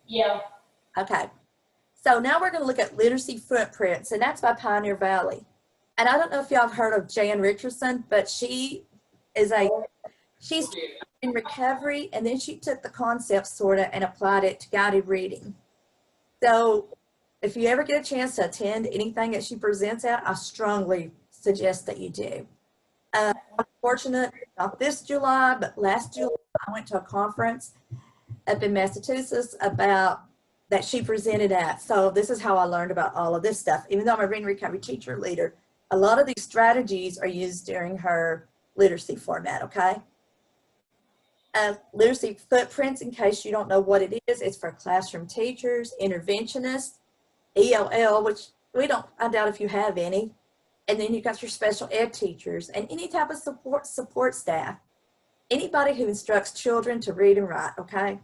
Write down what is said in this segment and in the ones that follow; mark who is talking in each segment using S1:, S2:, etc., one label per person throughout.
S1: Yeah.
S2: Okay. So now we're going to look at literacy footprints, and that's by Pioneer Valley. And I don't know if y'all have heard of Jan Richardson, but she's in recovery, and then she took the concept sort of and applied it to guided reading. So if you ever get a chance to attend anything that she presents at, I strongly suggest that you do. I'm fortunate, not this July, but last July, I went to a conference up in Massachusetts about that she presented at. So this is how I learned about all of this stuff. Even though I'm a reading recovery teacher leader, a lot of these strategies are used during her literacy format, okay? Literacy footprints, in case you don't know what it is, it's for classroom teachers, interventionists, ELL, which I doubt if you have any. And then you've got your special ed teachers and any type of support staff, anybody who instructs children to read and write, okay?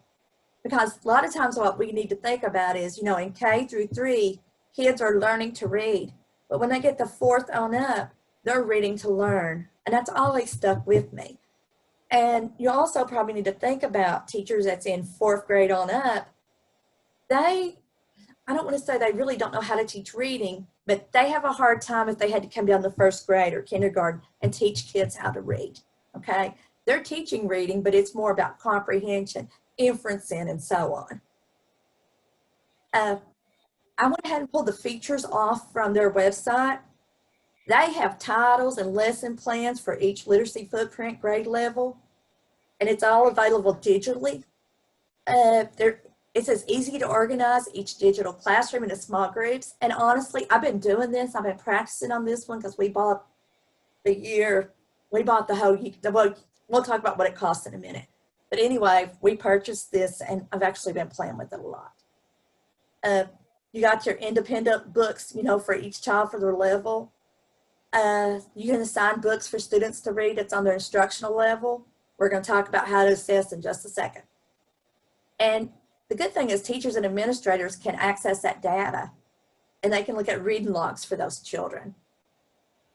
S2: Because a lot of times what we need to think about is, in K through 3, kids are learning to read. But when they get to 4th on up, they're reading to learn. And that's always stuck with me. And you also probably need to think about teachers that's in 4th grade on up. I don't want to say they really don't know how to teach reading, but they have a hard time if they had to come down to 1st grade or kindergarten and teach kids how to read, okay? They're teaching reading, but it's more about comprehension, inferencing, and so on. I went ahead and pulled the features off from their website. They have titles and lesson plans for each literacy footprint grade level, and it's all available digitally. It says easy to organize each digital classroom into small groups. And honestly, I've been doing this. I've been practicing on this one because we bought the whole year. We'll talk about what it costs in a minute. But anyway, we purchased this and I've actually been playing with it a lot. You got your independent books, for each child for their level. You can assign books for students to read. It's on their instructional level. We're going to talk about how to assess in just a second. And the good thing is teachers and administrators can access that data and they can look at reading logs for those children.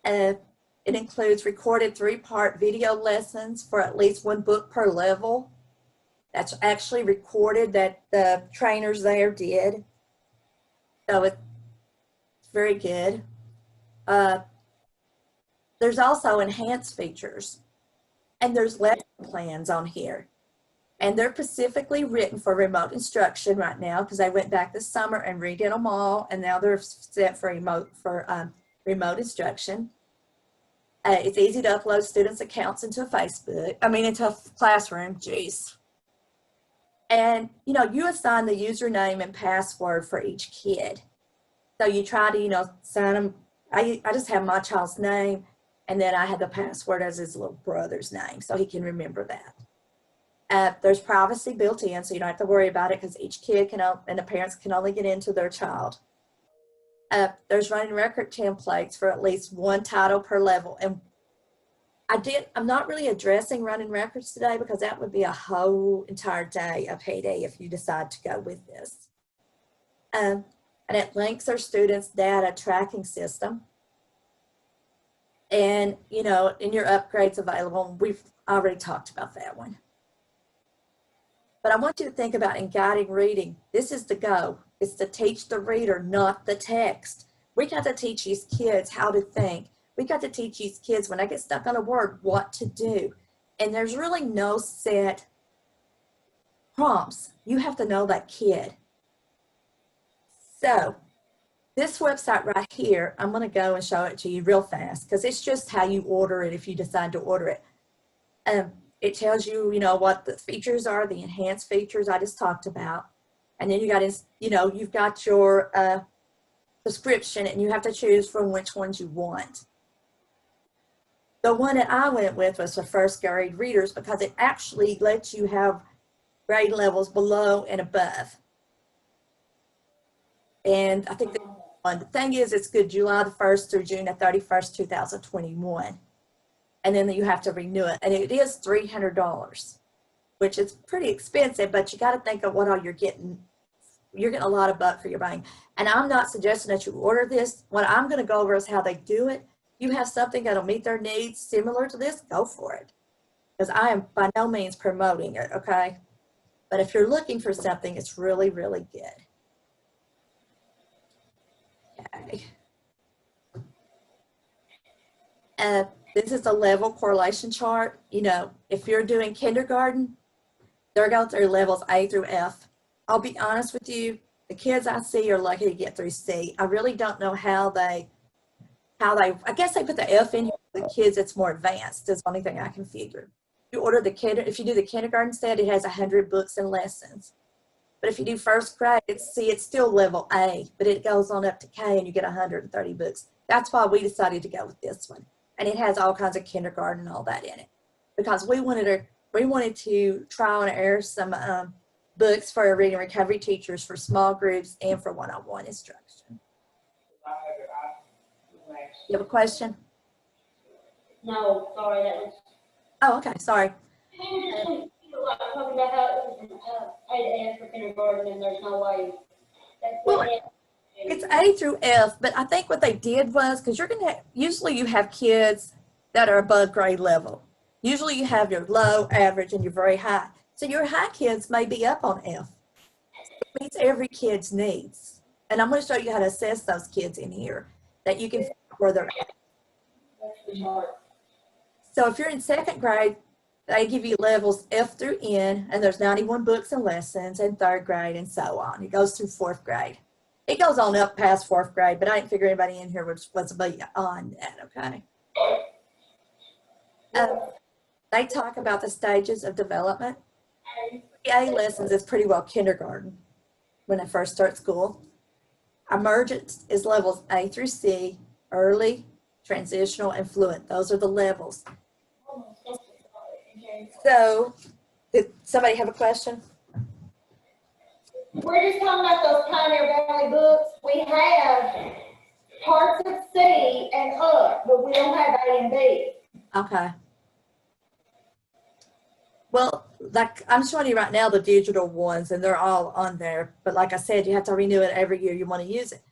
S2: It includes recorded 3-part video lessons for at least 1 book per level. That's actually recorded that the trainers there did. So it's very good. There's also enhanced features and there's lesson plans on here. And they're specifically written for remote instruction right now because I went back this summer and redid them all, and now they're set for remote instruction. It's easy to upload students' accounts into into a classroom, geez. And, you assign the username and password for each kid. So you try to, sign them. I just have my child's name, and then I have the password as his little brother's name, so he can remember that. There's privacy built in, so you don't have to worry about it because each kid and the parents can only get into their child. There's running record templates for at least 1 title per level. And I'm not really addressing running records today because that would be a whole entire day of payday if you decide to go with this. And it links our students' data tracking system. And, in your upgrades available, we've already talked about that one. But I want you to think about in guiding reading, this is the go. It's to teach the reader, not the text. We got to teach these kids how to think. We got to teach these kids when they get stuck on a word, what to do. And there's really no set prompts. You have to know that kid. So this website right here, I'm going to go and show it to you real fast because it's just how you order it if you decide to order it. It tells you, what the features are, the enhanced features I just talked about. And then you've got your subscription and you have to choose from which ones you want. The one that I went with was for 1st grade readers because it actually lets you have grade levels below and above. And I think the thing is, it's good July the 1st through June the 31st, 2021. And then you have to renew it. And it is $300, which is pretty expensive, but you got to think of what all you're getting. You're getting a lot of buck for your buying. And I'm not suggesting that you order this. What I'm going to go over is how they do it. You have something that'll meet their needs similar to this, go for it. Because I am by no means promoting it, okay? But if you're looking for something, it's really, really good. Okay. This is a level correlation chart. You know, if you're doing kindergarten, they're going through levels A through F. I'll be honest with you, the kids I see are lucky to get through C. I really don't know how they, I guess they put the F in here for the kids that's more advanced is the only thing I can figure. If you do the kindergarten set, it has 100 books and lessons. But if you do first grade, it's still level A, but it goes on up to K and you get 130 books. That's why we decided to go with this one. And it has all kinds of kindergarten and all that in it. Because we wanted to trial and error some books for our reading recovery teachers for small groups and for one-on-one instruction. You have a question?
S1: No, sorry, that was.
S2: Oh, okay, sorry.
S1: Talking about how it was A to F for kindergarten, and there's no way.
S2: Well, it's A through F, but I think what they did was, because usually you have kids that are above grade level. Usually you have your low, average, and your very high. So your high kids may be up on F. It meets every kid's needs. And I'm going to show you how to assess those kids in here, that you can figure out where they're at. So if you're in second grade, they give you levels F through N, and there's 91 books and lessons, and third grade, and so on. It goes through fourth grade. It goes on up past fourth grade, but I didn't figure anybody in here was beyond that, okay? They talk about the stages of development. A lessons is pretty well kindergarten when they first start school. Emergence is levels A through C, early, transitional, and fluent. Those are the levels. So, did somebody have a question?
S1: We're just talking about those Pioneer Valley books. We have parts of C and up, but we don't have A and B.
S2: Okay. Well, like I'm showing you right now the digital ones, and they're all on there. But like I said, you have to renew it every year you want to use it.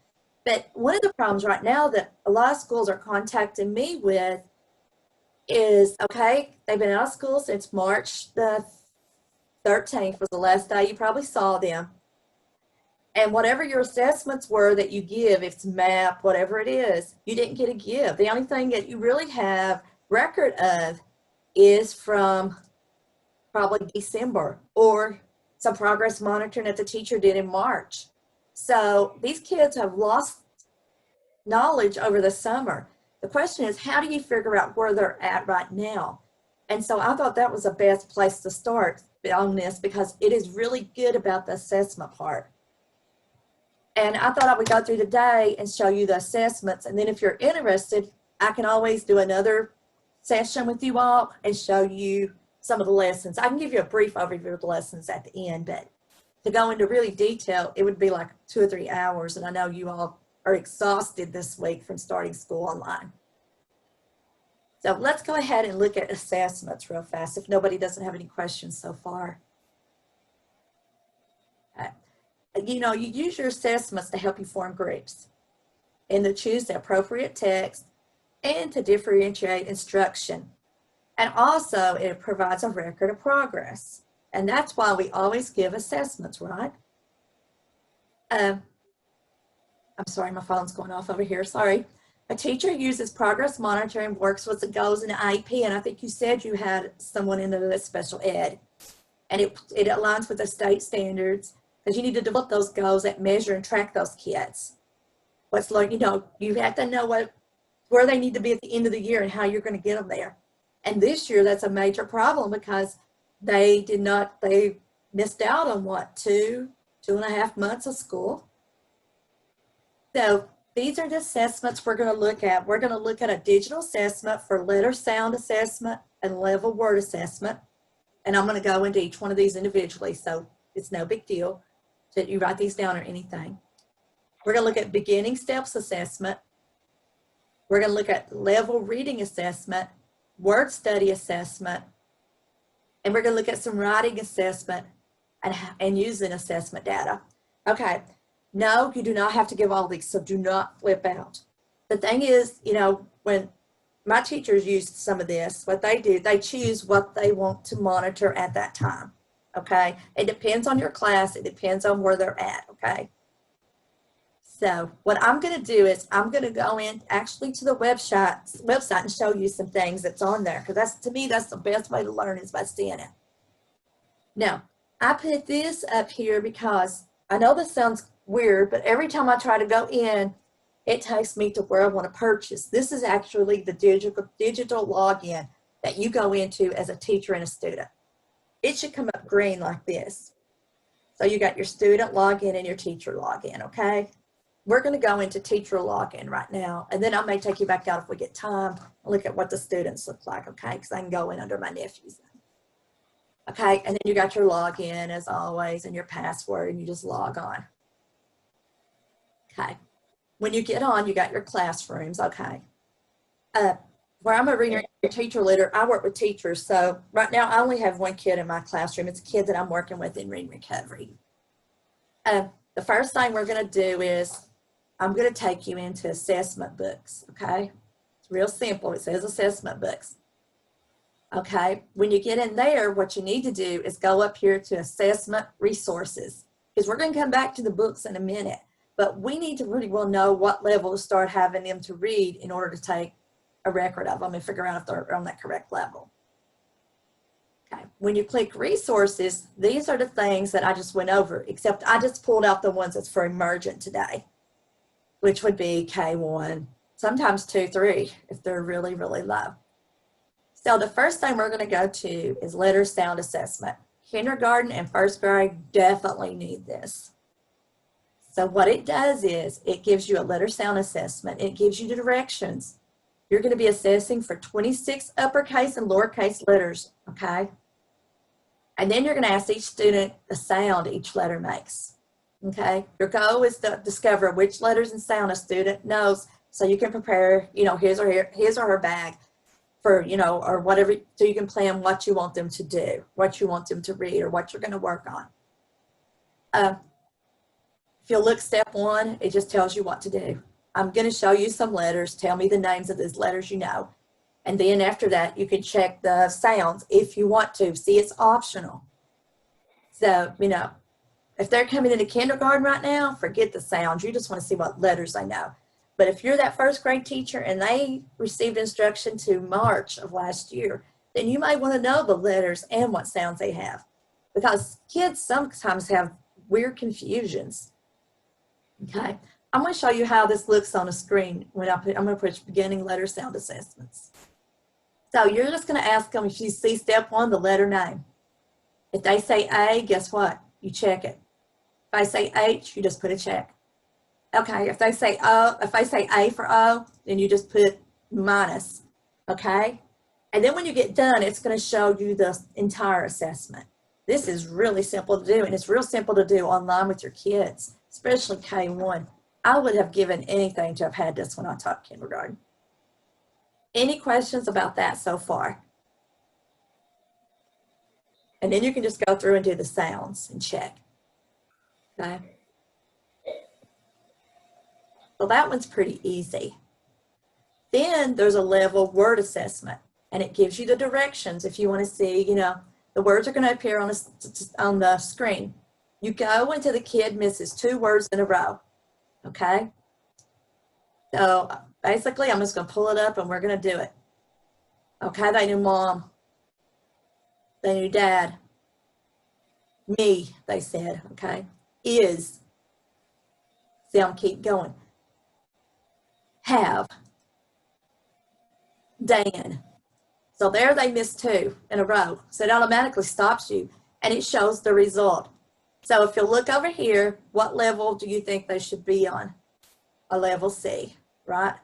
S2: But one of the problems right now that a lot of schools are contacting me with is, okay, they've been out of school since March the 13th was the last day you probably saw them. And whatever your assessments were that you give, if it's MAP, whatever it is, you didn't get a give. The only thing that you really have record of is from probably December or some progress monitoring that the teacher did in March. So these kids have lost knowledge over the summer. The question is, how do you figure out where they're at right now? And so I thought that was the best place to start on this because it is really good about the assessment part. And I thought I would go through today and show you the assessments. And then if you're interested, I can always do another session with you all and show you some of the lessons. I can give you a brief overview of the lessons at the end, but to go into really detail, it would be like 2 or 3 hours. And I know you all are exhausted this week from starting school online. So let's go ahead and look at assessments real fast if nobody doesn't have any questions so far. Okay. You know, you use your assessments to help you form groups and to choose the appropriate text and to differentiate instruction. And also it provides a record of progress. And that's why we always give assessments, right? I'm sorry, my phone's going off over here, sorry. A teacher uses progress monitoring, works with the goals in the IEP, and I think you said you had someone in the special ed. And it aligns with the state standards because you need to develop those goals that measure and track those kids. What's like, you know, you have to know where they need to be at the end of the year and how you're going to get them there. And this year, that's a major problem because they missed out on what, 2.5 months of school. So these are the assessments we're going to look at. We're going to look at a digital assessment for letter sound assessment and level word assessment. And I'm going to go into each one of these individually, so it's no big deal that you write these down or anything. We're going to look at beginning steps assessment. We're going to look at level reading assessment, word study assessment, and we're going to look at some writing assessment and using assessment data. Okay. No, you do not have to give all these, so do not flip out. The thing is, you know, when my teachers used some of this, what they do, they choose what they want to monitor at that time. okay? It depends on your class. It depends on where they're at, okay? So what I'm going to do is I'm going to go in actually to the website and show you some things that's on there, because that's, to me, that's the best way to learn is by seeing it. Now, I put this up here because I know this sounds weird, but every time I try to go in, it takes me to where I want to purchase. This is actually the digital login that you go into as a teacher and a student. It should come up green like this. So you got your student login and your teacher login, okay? We're going to go into teacher login right now, and then I may take you back out if we get time and look at what the students look like, okay? Because I can go in under my nephew's name. Okay, and then you got your login as always and your password, and you just log on. Okay, when you get on, you got your classrooms, okay. Where I'm a reader and teacher leader, I work with teachers, so right now I only have one kid in my classroom. It's a kid that I'm working with in reading recovery. The first thing we're going to do is I'm going to take you into assessment books, okay? It's real simple. It says assessment books. Okay, when you get in there, what you need to do is go up here to assessment resources, because we're going to come back to the books in a minute, but we need to really well know what level to start having them to read in order to take a record of them and figure out if they're on that correct level. Okay, when you click resources, these are the things that I just went over, except I just pulled out the ones that's for emergent today, which would be K1, sometimes 2, 3, if they're really, really low. So the first thing we're going to go to is letter sound assessment. Kindergarten and first grade definitely need this. So what it does is it gives you a letter sound assessment. It gives you the directions. You're going to be assessing for 26 uppercase and lowercase letters, okay? And then you're going to ask each student the sound each letter makes, okay? Your goal is to discover which letters and sound a student knows so you can prepare, you know, his or her bag for, you know, or whatever, so you can plan what you want them to do, what you want them to read, or what you're going to work on. If you look step 1, it just tells you what to do. I'm going to show you some letters. Tell me the names of these letters you know. And then after that, you can check the sounds if you want to. See, it's optional. So, you know, if they're coming into kindergarten right now, forget the sounds. You just want to see what letters they know. But if you're that first grade teacher and they received instruction to March of last year, then you might want to know the letters and what sounds they have, because kids sometimes have weird confusions. Okay, I'm going to show you how this looks on a screen when I'm going to put beginning letter sound assessments. So you're just going to ask them, if you see step 1, the letter name. If they say A, guess what? You check it. If I say H, you just put a check. Okay, if they say O, if I say A for O, then you just put minus, okay? And then when you get done, it's going to show you the entire assessment. This is really simple to do, and it's real simple to do online with your kids, especially K1. I would have given anything to have had this when I taught kindergarten. Any questions about that so far? And then you can just go through and do the sounds and check, okay? So that one's pretty easy. Then there's a level word assessment, and it gives you the directions if you want to see, you know, the words are going to appear on the screen. You go until the kid misses 2 words in a row, okay? So basically, I'm just going to pull it up and we're going to do it. Okay, they knew mom. They knew dad. Me, they said, okay? Is. See, I'm keep going. Have. Dan. So there they missed 2 in a row. So it automatically stops you and it shows the result. So if you look over here, what level do you think they should be on? A level C, right?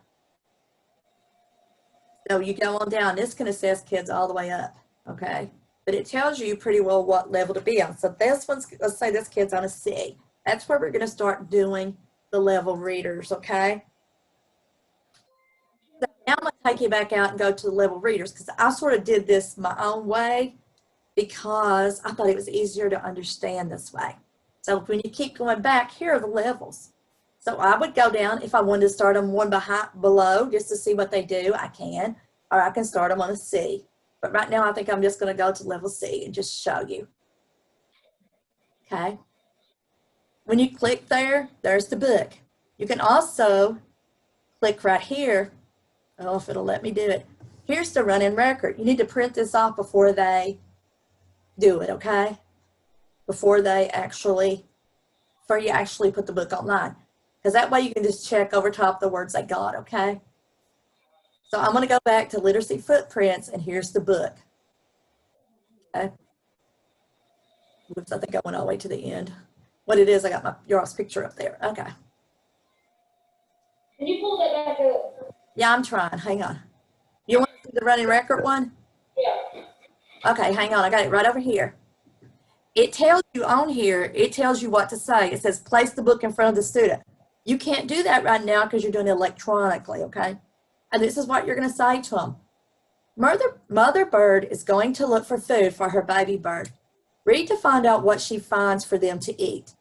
S2: So you go on down, this can assess kids all the way up, okay? But it tells you pretty well what level to be on. So this one's, let's say this kid's on a C. That's where we're gonna start doing the level readers, okay? So now I'm gonna take you back out and go to the level readers, because I sort of did this my own way because I thought it was easier to understand this way. So when you keep going back, here are the levels. So I would go down, if I wanted to start them one below just to see what they do, I can, or I can start them on a C. But right now I think I'm just gonna go to level C and just show you. okay? When you click there, there's the book. You can also click right here. Oh, if it'll let me do it. Here's the running record. You need to print this off before they do it, okay? Before you actually put the book online. Because that way you can just check over top the words they got, okay? So I'm going to go back to Literacy Footprints, and here's the book. Okay. Whoops, I think I went all the way to the end. What it is, I got y'all's picture up there. Okay.
S1: Can you pull that back up?
S2: Yeah, I'm trying. Hang on. You want to see the running record one?
S1: Yeah.
S2: Okay, hang on. I got it right over here. It tells you on here, it tells you what to say. It says place the book in front of the student. You can't do that right now because you're doing it electronically, okay? And this is what you're going to say to them. Mother bird is going to look for food for her baby bird. Read to find out what she finds for them to eat.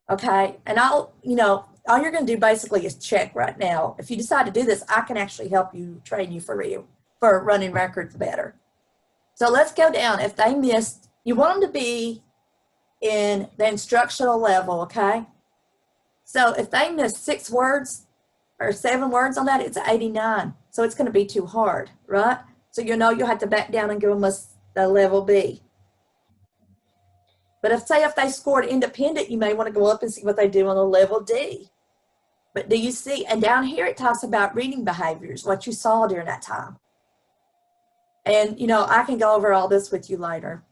S2: Okay, and all you're going to do basically is check right now. If you decide to do this, I can actually help you, train you for running records better. So let's go down. If they missed, you want them to be in the instructional level, okay? So if they missed 6 words or 7 words on that, it's 89. So it's going to be too hard, right? So you'll have to back down and give them a level B. But if they scored independent, you may want to go up and see what they do on a level D. But do you see, and down here it talks about reading behaviors, what you saw during that time. And, I can go over all this with you later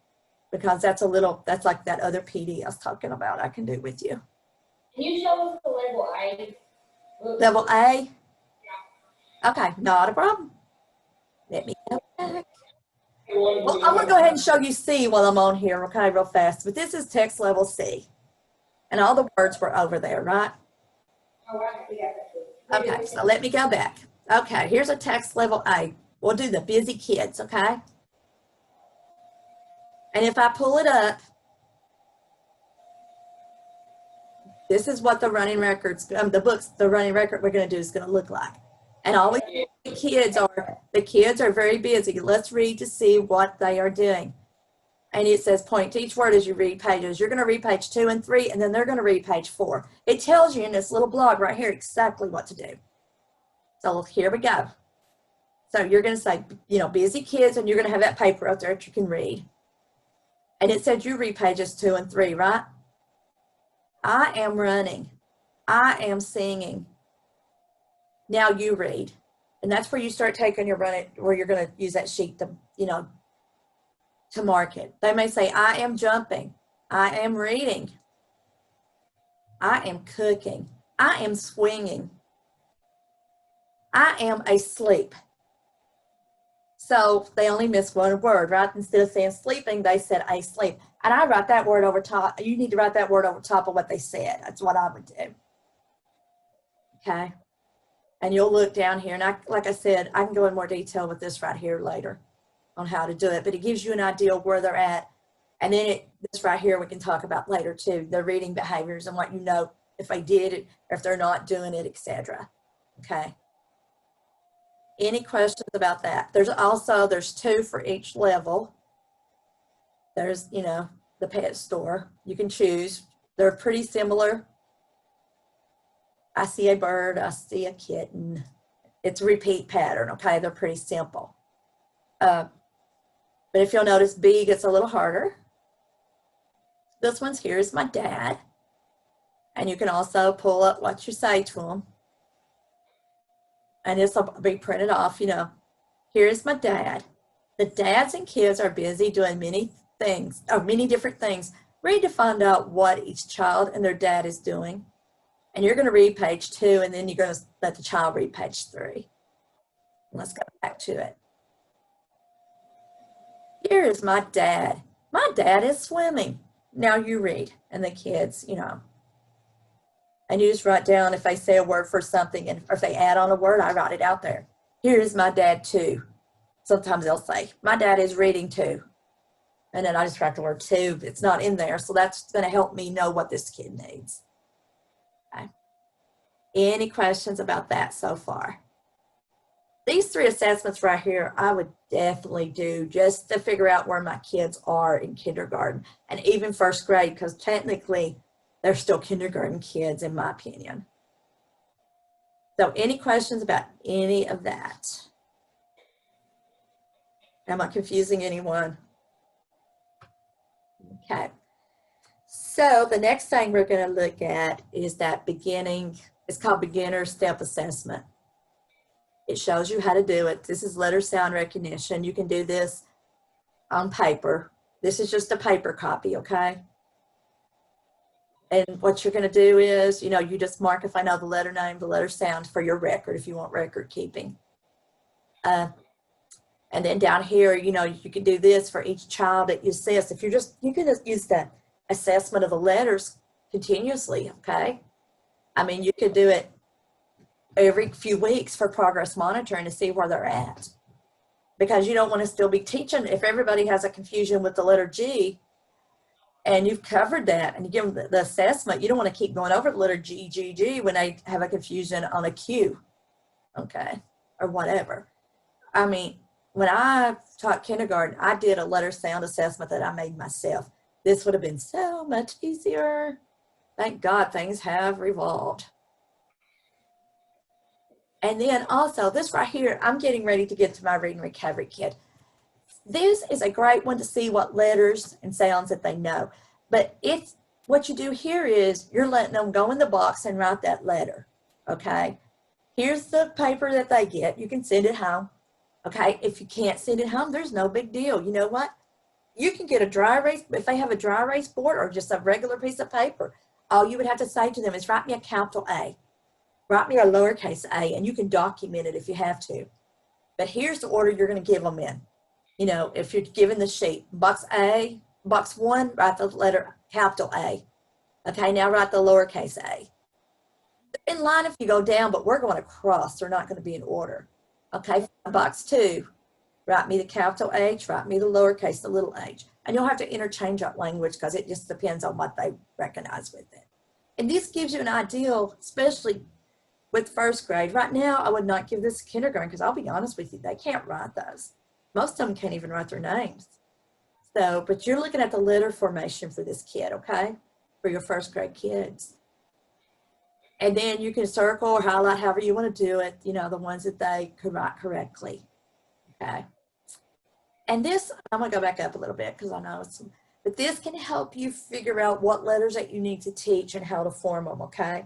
S2: because that's like that other PD I was talking about I can do with you.
S1: Can you show us the level A?
S2: Level A? Yeah. Okay, not a problem. Let me go back. Well, I'm going to go ahead and show you C while I'm on here, okay, real fast. But this is text level C. And all the words were over there, right? Okay, so let me go back. Okay, here's a text level A. We'll do the busy kids, okay? And if I pull it up, this is what the running records, the running record we're going to do is going to look like. And all the kids are very busy. Let's read to see what they are doing. And it says point to each word as you read pages. You're going to read page 2 and 3, and then they're going to read page 4. It tells you in this little blog right here exactly what to do. So here we go. So you're going to say, busy kids, and you're going to have that paper up there that you can read. And it said you read pages 2 and 3, right? I am running. I am singing. Now you read. And that's where you start taking your where you're going to use that sheet to, to mark it. They may say, I am jumping. I am reading. I am cooking. I am swinging. I am asleep. So they only missed one word, right? Instead of saying sleeping, they said asleep. And I write that word over top. You need to write that word over top of what they said. That's what I would do. Okay. And you'll look down here. And like I said, I can go in more detail with this right here later on how to do it. But it gives you an idea of where they're at. And then this right here we can talk about later too. Their reading behaviors and what if they did it, or if they're not doing it, etc. Okay. Any questions about that? There's 2 for each level. There's, the pet store. You can choose. They're pretty similar. I see a bird. I see a kitten. It's a repeat pattern, okay? They're pretty simple. But if you'll notice, B gets a little harder. This one's here's my dad. And you can also pull up what you say to them. And this will be printed off, here's my dad. The dads and kids are busy doing many different things. Read to find out what each child and their dad is doing. And you're going to read page 2, and then you're going to let the child read page 3. Let's go back to it. Here is my dad. My dad is swimming. Now you read, and the kids, And you just write down if they say a word for something, and or if they add on a word, I write it out there. Here's my dad too. Sometimes they'll say, my dad is reading too. And then I just write the word too. It's not in there, so that's going to help me know what this kid needs. Okay. Any questions about that so far? These 3 assessments right here, I would definitely do just to figure out where my kids are in kindergarten and even first grade, because technically they're still kindergarten kids in my opinion. So any questions about any of that? Am I confusing anyone? Okay. So the next thing we're going to look at is that beginning, it's called beginner step assessment. It shows you how to do it. This is letter sound recognition. You can do this on paper. This is just a paper copy, okay? And what you're going to do is, you just mark if I know the letter name, the letter sound for your record if you want record keeping. And then down here, you can do this for each child that you assess. If you can just use that assessment of the letters continuously, okay? I mean, you could do it every few weeks for progress monitoring to see where they're at. Because you don't want to still be teaching. If everybody has a confusion with the letter G and you've covered that and you give them the assessment, you don't want to keep going over the letter G when they have a confusion on a Q, okay, or whatever. I mean, when I taught kindergarten, I did a letter sound assessment that I made myself. This would have been so much easier. Thank God things have evolved. And then also this right here, I'm getting ready to get to my reading recovery kid. This is a great one to see what letters and sounds that they know. But it's what you do here is you're letting them go in the box and write that letter, okay? Here's the paper that they get. You can send it home, okay? If you can't send it home, there's no big deal. You know what? You can get a dry erase, if they have a dry erase board or just a regular piece of paper, all you would have to say to them is write me a capital A. Write me a lowercase a, and you can document it if you have to. But here's the order you're going to give them in. If you're given the sheet, box A, box 1, write the letter capital A. Okay, now write the lowercase a. In line if you go down, but we're going across. They're not going to be in order. Okay, box 2, write me the capital H, write me the lowercase, the little h. And you'll have to interchange that language because it just depends on what they recognize with it. And this gives you an idea, especially with first grade. Right now, I would not give this to kindergarten because I'll be honest with you, they can't write those. Most of them can't even write their names. So, but you're looking at the letter formation for this kid, okay? For your first grade kids. And then you can circle or highlight however you want to do it, the ones that they could write correctly, okay? And this, I'm going to go back up a little bit because I know it's, but this can help you figure out what letters that you need to teach and how to form them, okay?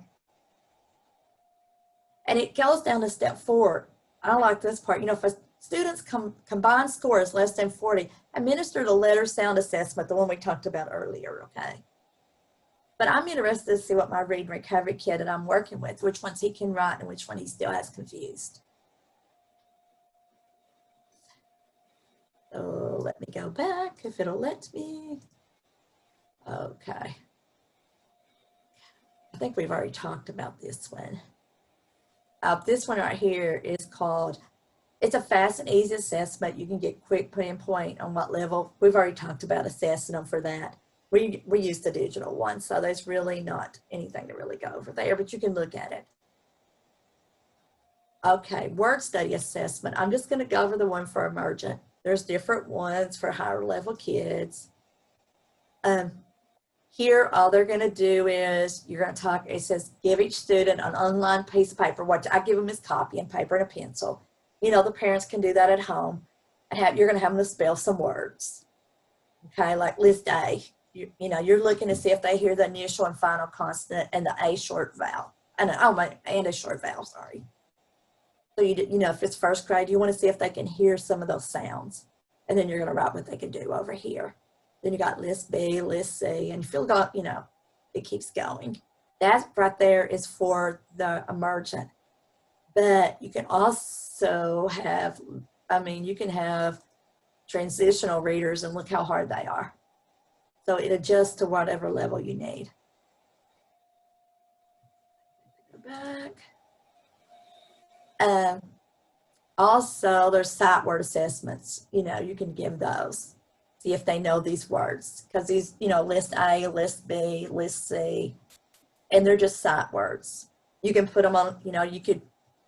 S2: And it goes down to step 4. I like this part. If a student's combined score is less than 40, administer the letter sound assessment, the one we talked about earlier, okay? But I'm interested to see what my read and recovery kid that I'm working with, which ones he can write and which one he still has confused. So let me go back if it'll let me. Okay. I think we've already talked about this one. This one right here is called, it's a fast and easy assessment. You can get quick pinpoint on what level. We've already talked about assessing them for that. We use the digital one, so there's really not anything to really go over there, but you can look at it. Okay, word study assessment. I'm just going to go over the one for emergent. There's different ones for higher level kids. Here, all they're going to do is you're going to talk, it says, give each student an online piece of paper. What I give them is copy and paper and a pencil. The parents can do that at home. And you're going to have them to spell some words. Okay, like list A. You're looking to see if they hear the initial and final consonant and the A short vowel. And a short vowel, sorry. So if it's first grade, you want to see if they can hear some of those sounds. And then you're going to write what they can do over here. Then you got list B, list C, and it keeps going. That right there is for the emergent. But you can also have, you can have transitional readers and look how hard they are. So it adjusts to whatever level you need. Go back. Also, there's sight word assessments. You can give those. See if they know these words. Because these, list A, list B, list C, and they're just sight words. You can put them on, you could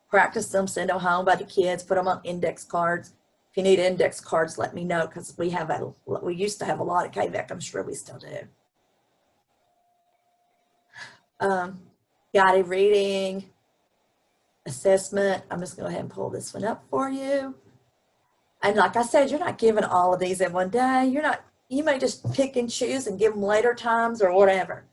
S2: practice them, send them home by the kids, put them on index cards. If you need index cards, let me know, because we used to have a lot of KVEC. I'm sure we still do. Guided reading, assessment. I'm just going to go ahead and pull this one up for you. And like I said, you're not giving all of these in one day. You may just pick and choose and give them later times or whatever.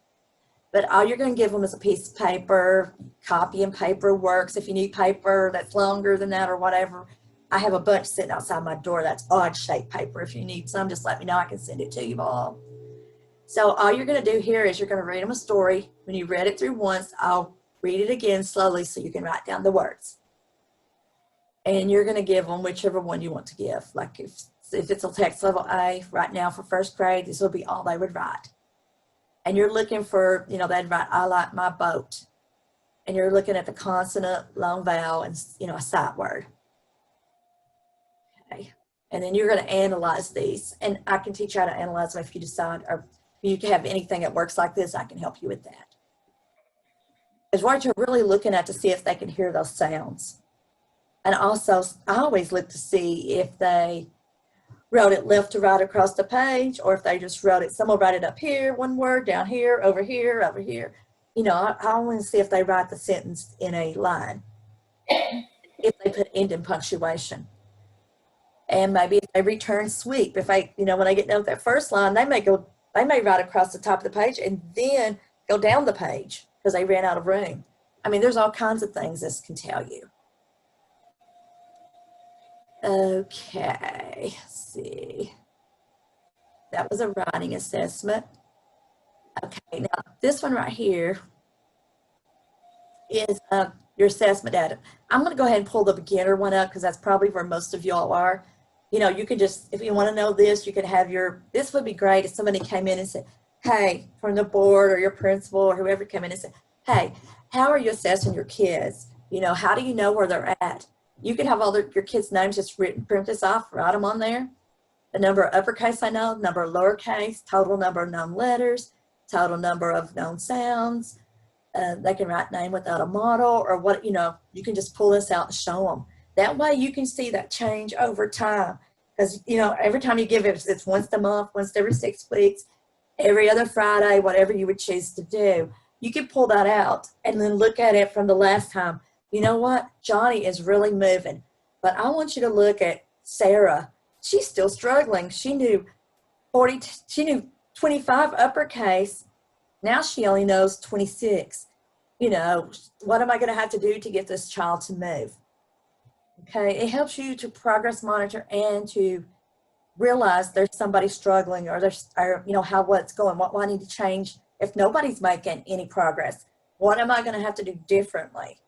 S2: But all you're going to give them is a piece of paper. Copy and paper works. If you need paper that's longer than that or whatever, I have a bunch sitting outside my door that's odd shaped paper. If you need some, just let me know. I can send it to you all. So all you're going to do here is you're going to read them a story. When you read it through once, I'll read it again slowly so you can write down the words. And you're going to give them whichever one you want to give. Like if it's a text level A, right now for first grade, this will be all they would write. And you're looking for, they'd write, I like my boat. And you're looking at the consonant, long vowel, and, a sight word. Okay. And then you're going to analyze these. And I can teach you how to analyze them if you decide, or if you have anything that works like this, I can help you with that. Because what you're really looking at to see if they can hear those sounds. And also, I always look to see if they wrote it left to right across the page, or if they just wrote it, some will write it up here, one word, down here, over here, over here. I want to see if they write the sentence in a line, if they put end in punctuation. And maybe if they return sweep, if when I get done with that first line, they may write across the top of the page and then go down the page because they ran out of room. I mean, there's all kinds of things this can tell you. Okay, let's see. That was a writing assessment. Okay, now this one right here is your assessment data. I'm going to go ahead and pull the beginner one up because that's probably where most of y'all are. You could just, if you want to know this, you could have this would be great if somebody came in and said, hey, from the board or your principal or whoever came in and said, hey, how are you assessing your kids? How do you know where they're at? You could have all your kids' names just written, print this off, write them on there. The number of uppercase I know, number of lowercase, total number of known letters, total number of known sounds. They can write name without a model or what, you can just pull this out and show them. That way you can see that change over time. Because, every time you give it, it's once a month, once every 6 weeks, every other Friday, whatever you would choose to do. You can pull that out and then look at it from the last time. You know what? Johnny is really moving. But I want you to look at Sarah. She's still struggling. She knew 25 uppercase. Now she only knows 26. What am I going to have to do to get this child to move? Okay, it helps you to progress monitor and to realize there's somebody struggling or what's going, what do I need to change if nobody's making any progress? What am I going to have to do differently?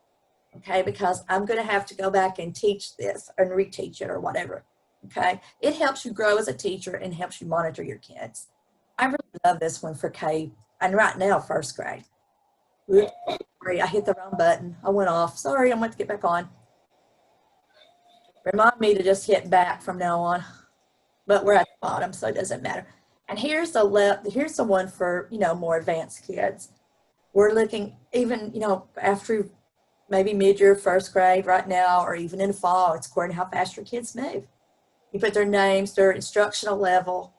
S2: Okay, because I'm going to have to go back and teach this and reteach it or whatever. Okay, it helps you grow as a teacher and helps you monitor your kids. I really love this one for K, and right now, first grade. Oops, sorry, I hit the wrong button. I went off. Sorry, I'm going to get back on. Remind me to just hit back from now on. But we're at the bottom, so it doesn't matter. And here's the one for, more advanced kids. We're looking even, after maybe mid-year, first grade right now, or even in the fall, it's according to how fast your kids move. You put their names, their instructional level,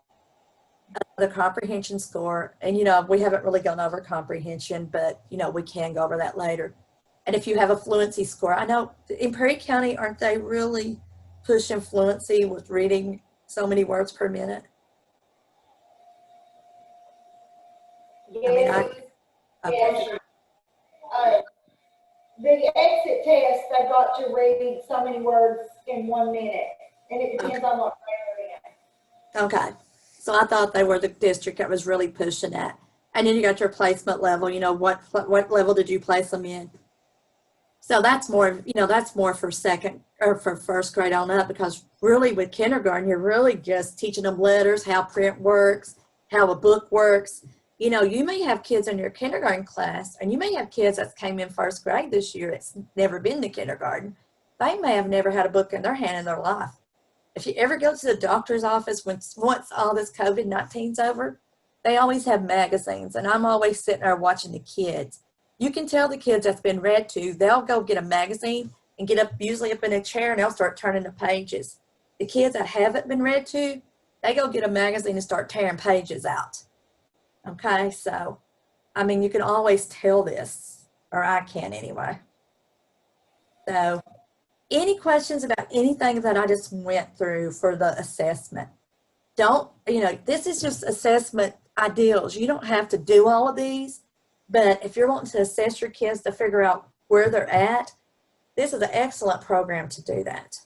S2: the comprehension score, and, we haven't really gone over comprehension, but, we can go over that later. And if you have a fluency score, I know in Perry County, aren't they really pushing fluency with reading so many words per minute?
S1: Yes. The exit test, they got to read so many words in 1 minute, and it depends on what grade they're in.
S2: Okay, so I thought they were the district that was really pushing that. And then you got your placement level. What level did you place them in? So that's more, that's more for second or for first grade on up, because really with kindergarten, you're really just teaching them letters, how print works, how a book works. You may have kids in your kindergarten class, and you may have kids that came in first grade this year that's never been to kindergarten. They may have never had a book in their hand in their life. If you ever go to the doctor's office once all this COVID-19's over, they always have magazines, and I'm always sitting there watching the kids. You can tell the kids that's been read to, they'll go get a magazine and get up, usually up in a chair, and they'll start turning the pages. The kids that haven't been read to, they go get a magazine and start tearing pages out. Okay, so, I mean, you can always tell this, or I can anyway. So, any questions about anything that I just went through for the assessment? Don't, this is just assessment ideals. You don't have to do all of these, but if you're wanting to assess your kids to figure out where they're at, this is an excellent program to do that.